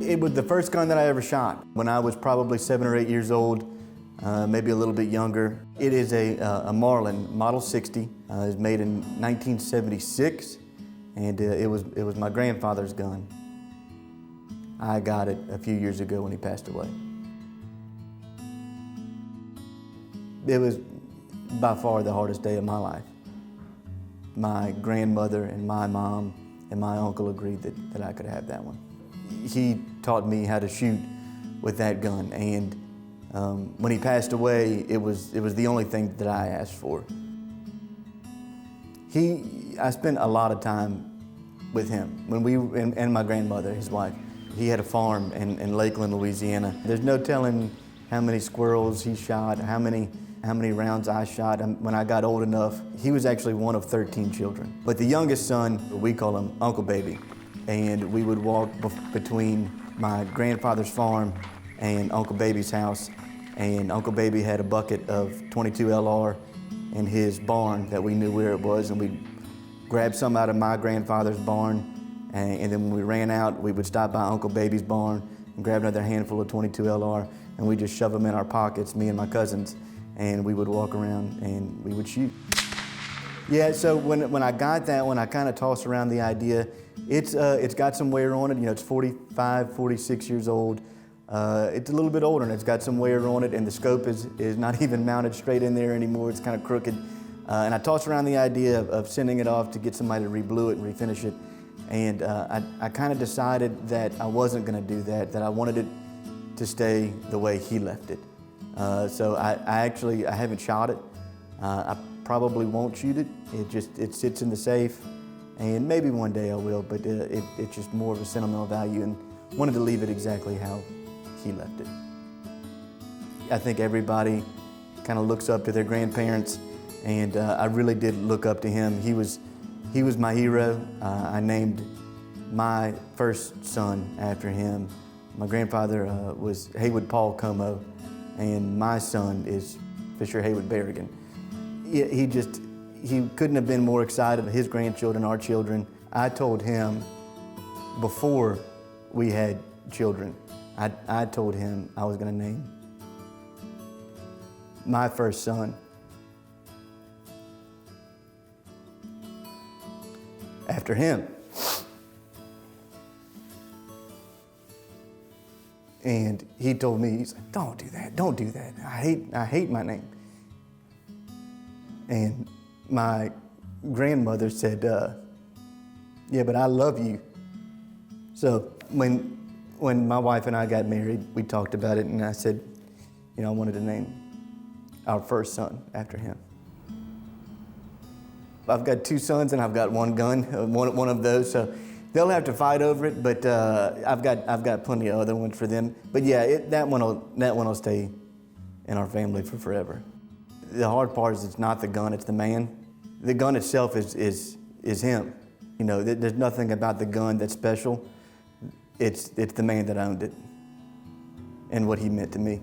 It was the first gun that I ever shot when I was probably 7 or 8 years old, maybe a little bit younger. It is a Marlin Model 60. It was made in 1976, and it was my grandfather's gun. I got it a few years ago when he passed away. It was by far the hardest day of my life. My grandmother and my mom and my uncle agreed that I could have that one. He taught me how to shoot with that gun, and when he passed away, it was the only thing that I asked for. I spent a lot of time with him and my grandmother, his wife. He had a farm in Lakeland, Louisiana. There's no telling how many squirrels he shot, how many rounds I shot. When I got old enough, he was actually one of 13 children. But the youngest son, we call him Uncle Baby. And we would walk between my grandfather's farm and Uncle Baby's house. And Uncle Baby had a bucket of 22 LR in his barn that we knew where it was. And we'd grab some out of my grandfather's barn. And then when we ran out, we would stop by Uncle Baby's barn and grab another handful of 22 LR. And we'd just shove them in our pockets, me and my cousins. And we would walk around and we would shoot. Yeah, so when I got that one, I kind of tossed around the idea. It's got some wear on it. You know, it's 45, 46 years old. It's a little bit older and it's got some wear on it, and the scope is not even mounted straight in there anymore. It's kind of crooked. And I tossed around the idea of sending it off to get somebody to reblue it and refinish it. And I kind of decided that I wasn't going to do that I wanted it to stay the way he left it. So I haven't shot it. I probably won't shoot it. It sits in the safe, and maybe one day I will, but it's just more of a sentimental value, and wanted to leave it exactly how he left it. I think everybody kind of looks up to their grandparents, and I really did look up to him. He was my hero. I named my first son after him. My grandfather was Haywood Paul Como, and my son is Fisher Haywood Berrigan. He couldn't have been more excited of his grandchildren, our children. I told him before we had children, I told him I was going to name my first son after him. And he told me, he's like, don't do that. I hate my name. And my grandmother said, yeah, but I love you. So when my wife and I got married, we talked about it, and I said, you know, I wanted to name our first son after him. I've got 2 sons and I've got 1 gun, one of those, so they'll have to fight over it, but I've got plenty of other ones for them. But yeah, that one will stay in our family for forever. The hard part is it's not the gun, it's the man. The gun itself is him. You know, there's nothing about the gun that's special. It's the man that owned it and what he meant to me.